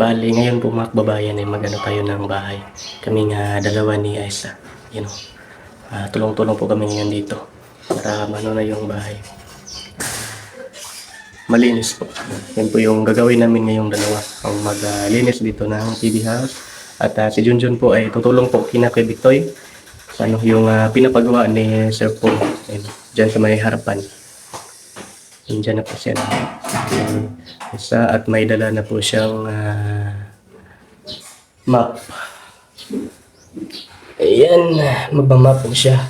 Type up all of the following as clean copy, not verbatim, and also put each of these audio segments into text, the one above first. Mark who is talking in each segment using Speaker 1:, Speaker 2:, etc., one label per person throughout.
Speaker 1: Bali, ngayon po mga kababayan ay mag-ano tayo ng bahay. Kaming dalawa ni Aisa. You know, tulong-tulong po kami ngayon dito para na yung bahay. Malinis po. Yan po yung gagawin namin ngayong dalawa. Ang maglinis dito ng TV house. At si Junjun po ay tutulong po kina kay Victoy. Ano yung pinapagawa ni Sir Paul. Ayun, dyan sa may harapan. Diyan na po siya. Isa at may dala na po siyang map. Ayan, magbamap po siya.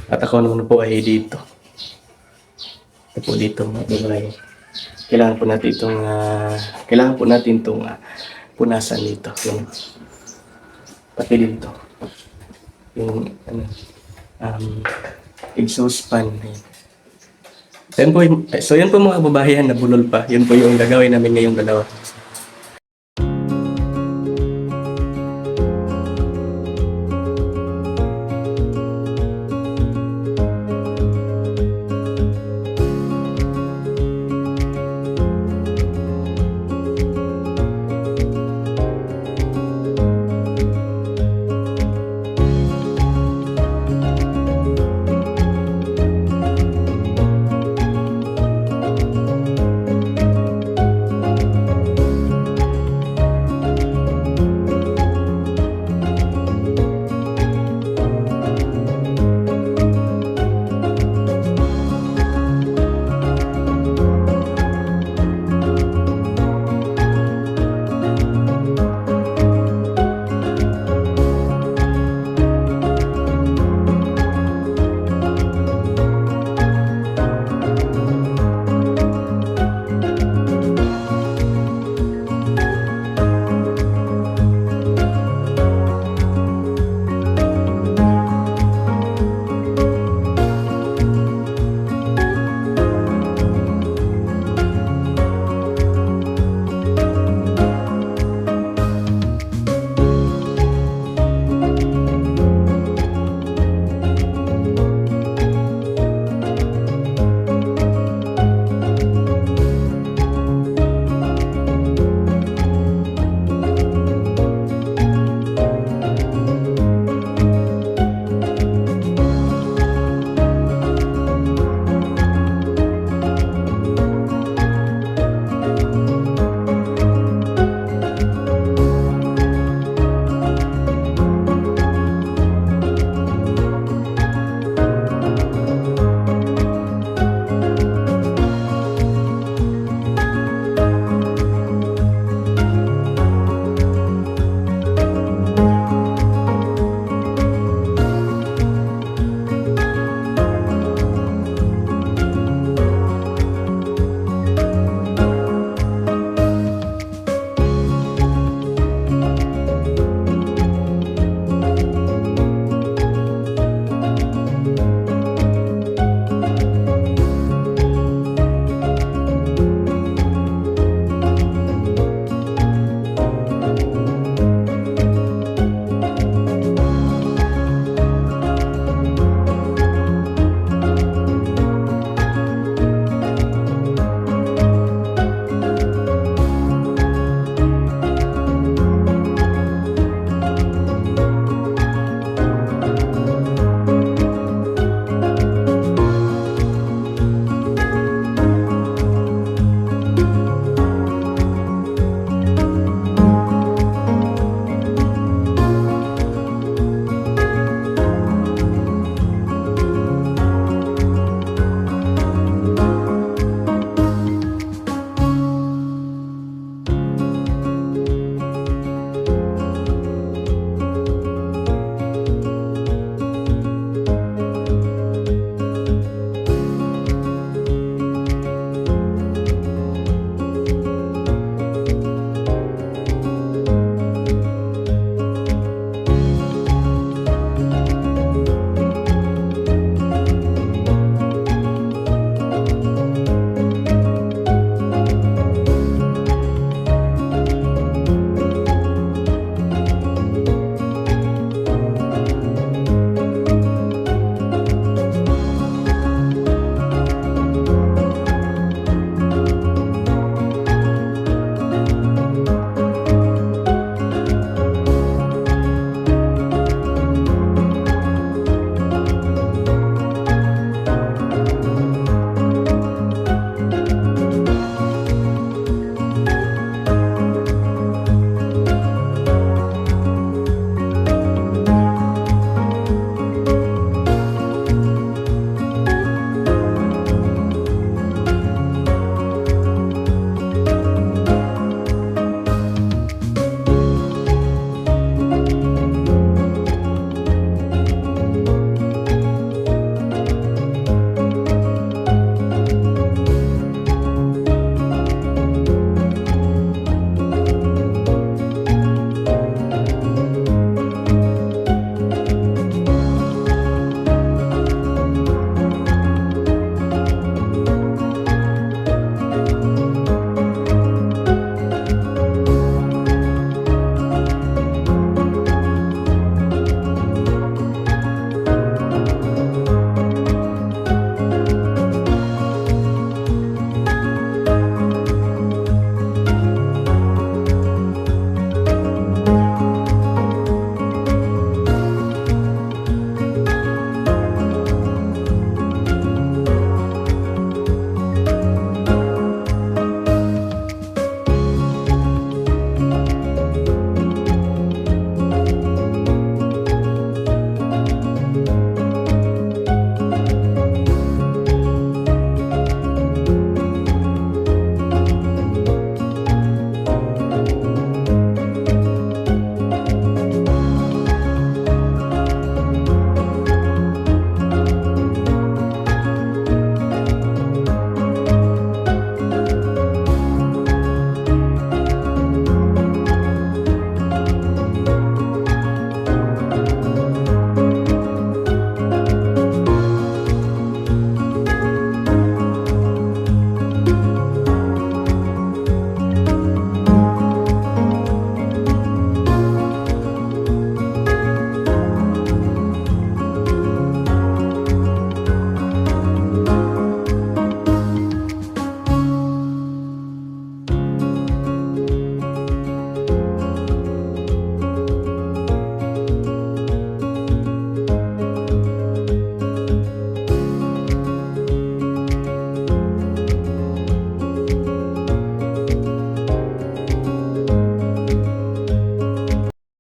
Speaker 1: At ako naman po ay dito. Ito po dito mga babae. Kailangan po natin itong punasan dito. Yung pati dito. Yung exhaust fan. So yan po mga kababayan, nabulol pa. Yun po yung gagawin namin ngayong dalawa.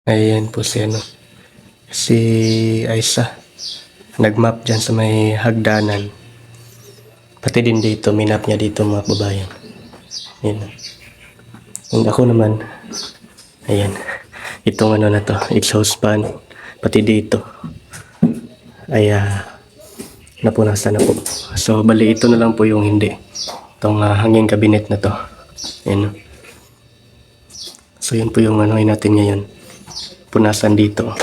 Speaker 1: Ayan po si ano, si Aisa. Nagmap dyan sa may hagdanan. Pati din dito, minap niya dito mga kababayan. Ayan. And ako naman, ayan. Itong ano na to, exhaust fan. Pati dito. Ay, napunasan na po. So, bali ito na lang po yung hindi. Itong hanging cabinet na to. Ayan. So, yun po yung ano natin ngayon. Punasan dito.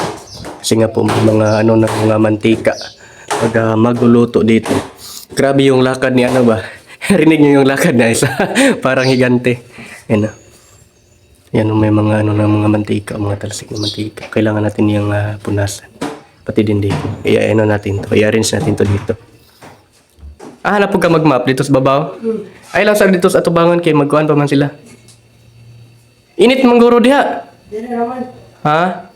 Speaker 1: Kasi nga po may mga ano na mga mantika. Pag magluluto dito. Grabe yung lakad ni ano ba? Rinig niyo yung lakad na isa. Parang higante. Ayan. Yan may mga ano na mga mantika, mga talsik na mantika. Kailangan natin yung punasan. Pati din dito. I-ano natin to. I-arrange natin to dito. Hanap po ka mag-map dito sa babaw? Ay lang sa dito sa atubangan kay magkuhan pa man sila. Init mangguro diha. Ha?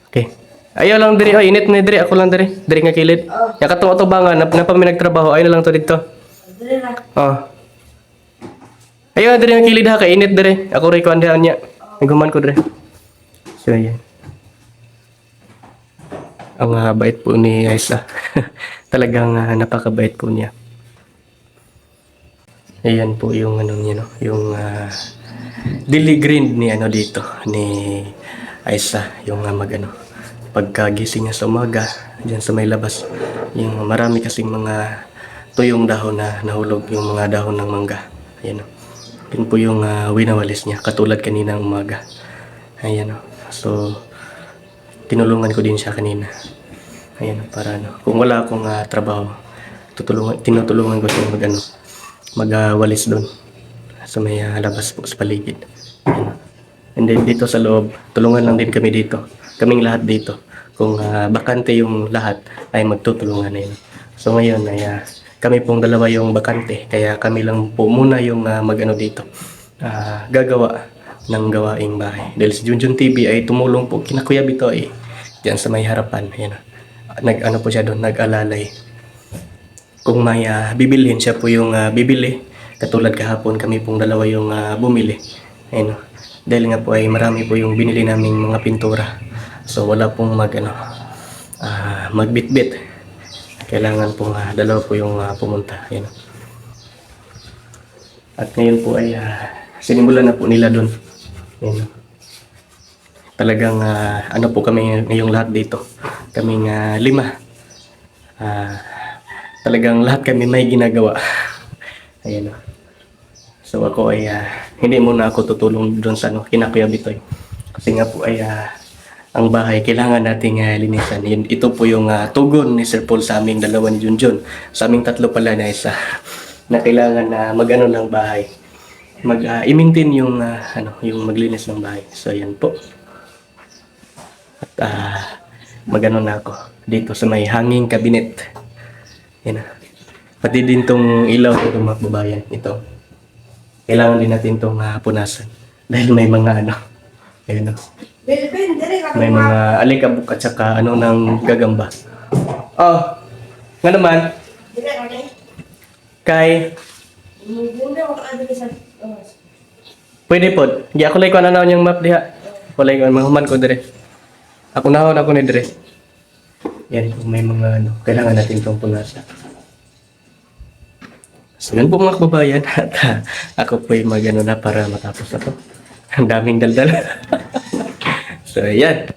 Speaker 1: Okay. Ayaw lang diri. Oh, init na diri. Ako lang diri. Diri nga kilid. Ya katong atubangan na pa may nagtrabaho. Ayaw na lang to dito. Oh. Ayaw na diri nga kilid ha. Kay init diri. Ako rin kuhan diha niya. Naguman ko diri. So, yan. Ang bait po ni Aisa. Talagang napakabait po niya. Ayan po yung ano niya, no? Yung daily grind ni ano dito ni Aisa, yung magano pagkagising niya sa umaga diyan sa may labas, yung marami kasing mga tuyong dahon na nahulog, yung mga dahon ng mangga. Ayan, no? Yun po yung winawalis niya katulad kaninang umaga. Ayan, no? So tinulungan ko din siya kanina. Ayan, para ano, kung wala akong trabaho, tinutulungan ko siya magwalis doon sa may labas po sa paligid. Ayan. And then dito sa loob, tulungan lang din kami dito. Kaming lahat dito. Kung bakante yung lahat, ay magtutulungan na yun. So ngayon ay kami pong dalawa yung bakante. Kaya kami lang po muna yung dito. Gagawa ng gawaing bahay. Dahil si Junjun TV ay tumulong po kina Kuya Bitoy diyan sa may harapan. Ayan. Nag-ano po siya doon, nag-alalay. Kung may bibilhin, siya po yung bibili. Katulad kahapon, kami pong dalawa yung bumili. Ayun. Dahil nga po ay marami po yung binili naming mga pintura. So wala pong magbitbit. Kailangan pong dalawa po yung pumunta. Ayun. At ngayon po ay sinimulan na po nila doon. Ayun. Talagang ano po kami ngayong lahat dito. Kaming 5. Talagang lahat kami may ginagawa. Ayan. So ako ay hindi muna ako tutulong doon sa kina Kuya Bitoy. Kasi nga po ay ang bahay kailangan nating linisan. Ito po yung tugon ni Sir Paul sa aming dalawa ni Junjun. Sa aming tatlo pala na isa na kailangan na mag-ano ng bahay. I-maintain yung yung maglinis ng bahay. So ayan po. At magano na ako dito sa may hanging cabinet. Yan. Pati din tong ilaw ito mga babayan. Ito. Kailangan din natin tong punasan. Dahil may mga ayun, may mga alikabok at saka ng gagamba. Oh, nga naman. Kay pwede po. Di ako like ko yung map diha. Wala ko mahuman ko dire. Ako nahon ako ni dire. Yan, kung may mga kailangan natin itong punasan. So yun po mga kababayan. At ako po yung na para matapos na to. Ang daming daldal. So yan.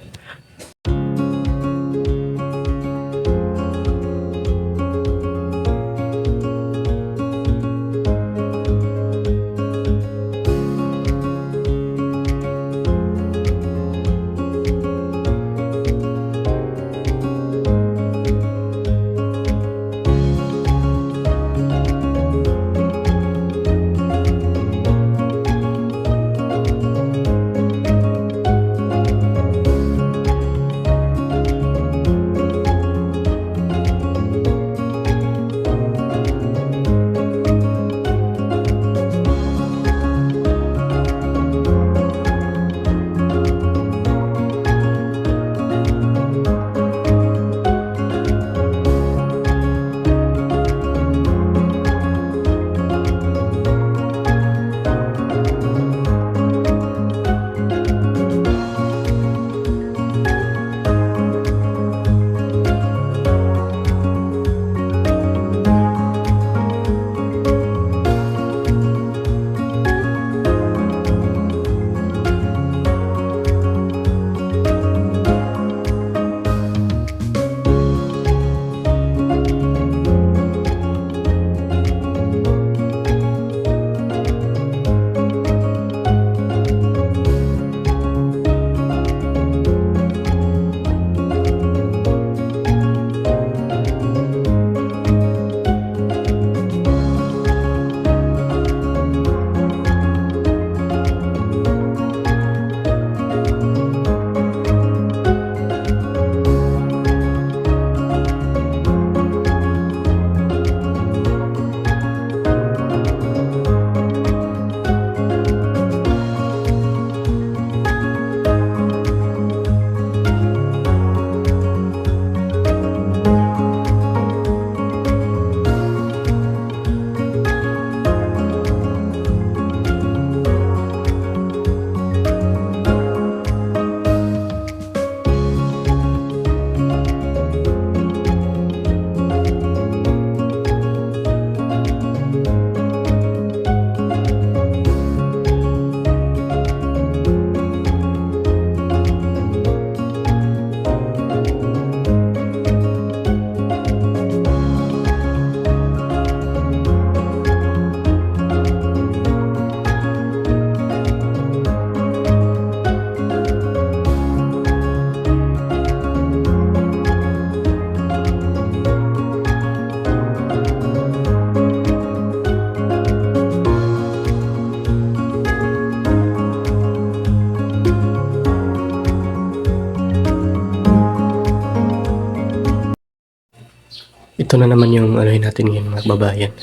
Speaker 1: Ito na naman yung ano natin ngayon mga kababayan.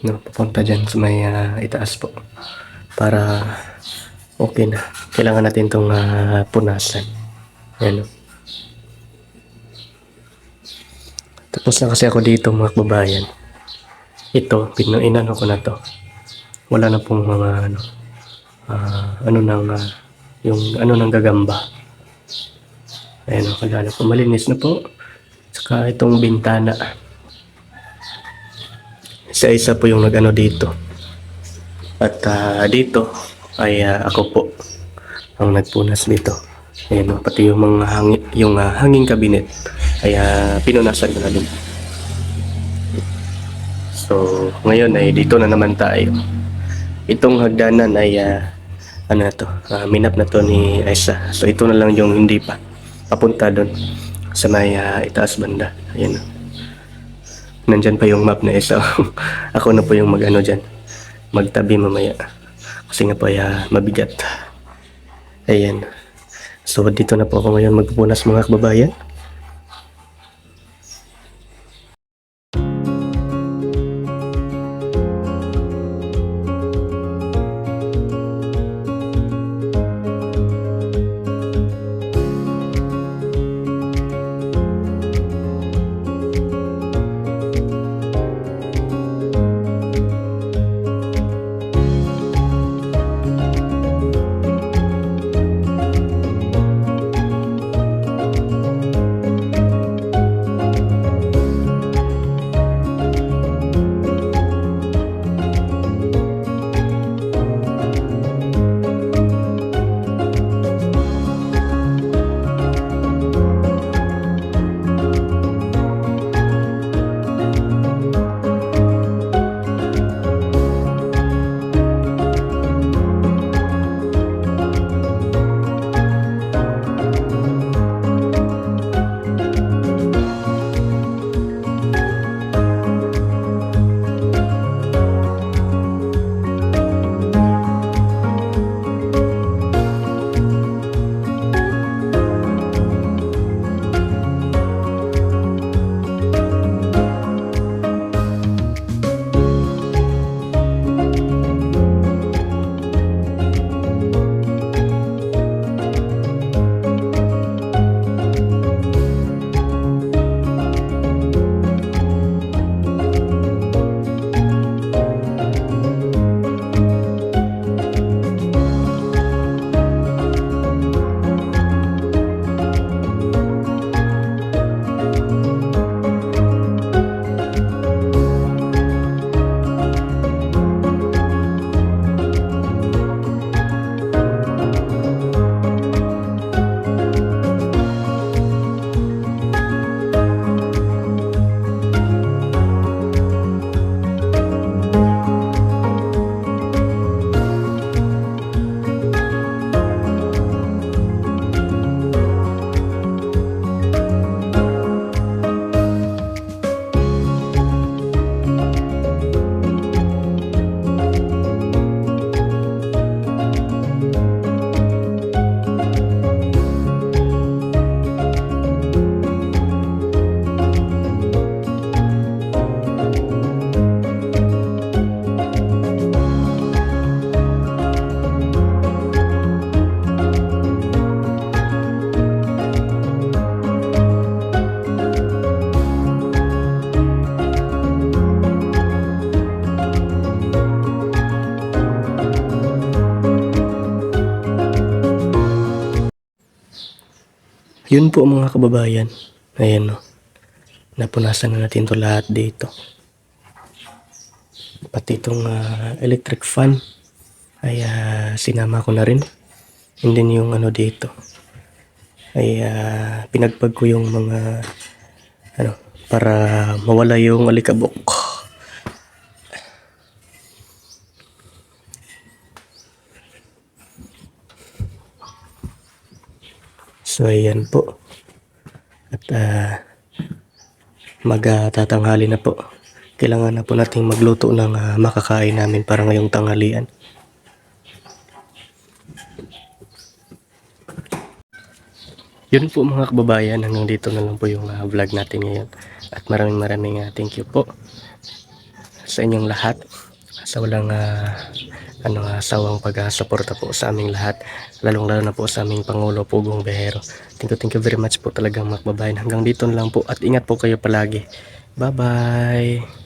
Speaker 1: No, papunta dyan sa may itaas po. Para okay na. Kailangan natin itong punasan. Ayan. Tapos na kasi ako dito mga kababayan. Ito, inano ko na to. Wala na pong mga yung ano nang gagamba. Ayan o, kagala po. Malinis na po. Saka itong bintana. Isa-isa po yung nag-ano dito. At dito ay ako po ang nagpunas dito. Ayan o, pati yung mga hanging cabinet ay pinunasan ko na din. So, ngayon ay dito na naman tayo. Itong hagdanan ay minap na to ni Aisa. So, ito na lang yung hindi pa papunta doon sa may itaas banda. Ayan o. Nandyan pa yung map na isa. Ako na po yung mag-ano dyan. Magtabi mamaya. Kasi nga po ay mabigat. Ayan. So dito na po ako ngayon magpupunas mga kababayan. Yun po mga kababayan. Ayan o. Napunasan na natin to lahat dito. Pati itong electric fan ay sinama ko na rin. And then yung ano dito ay pinagpag ko yung mga para mawala yung alikabok. So ayan po. At magtatanghali na po. Kailangan na po nating magluto ng makakain namin para ngayong tanghalian. Yun po mga kababayan, hanggang dito na lang po yung vlog natin ngayon. At maraming thank you po sa inyong lahat, sa walang sawang pag-suporta po sa aming lahat, lalong lalo na po sa aming Pangulo Pugong Behero. Thank you very much po talaga mga kababayan. Hanggang dito na lang po at ingat po kayo palagi. Bye bye.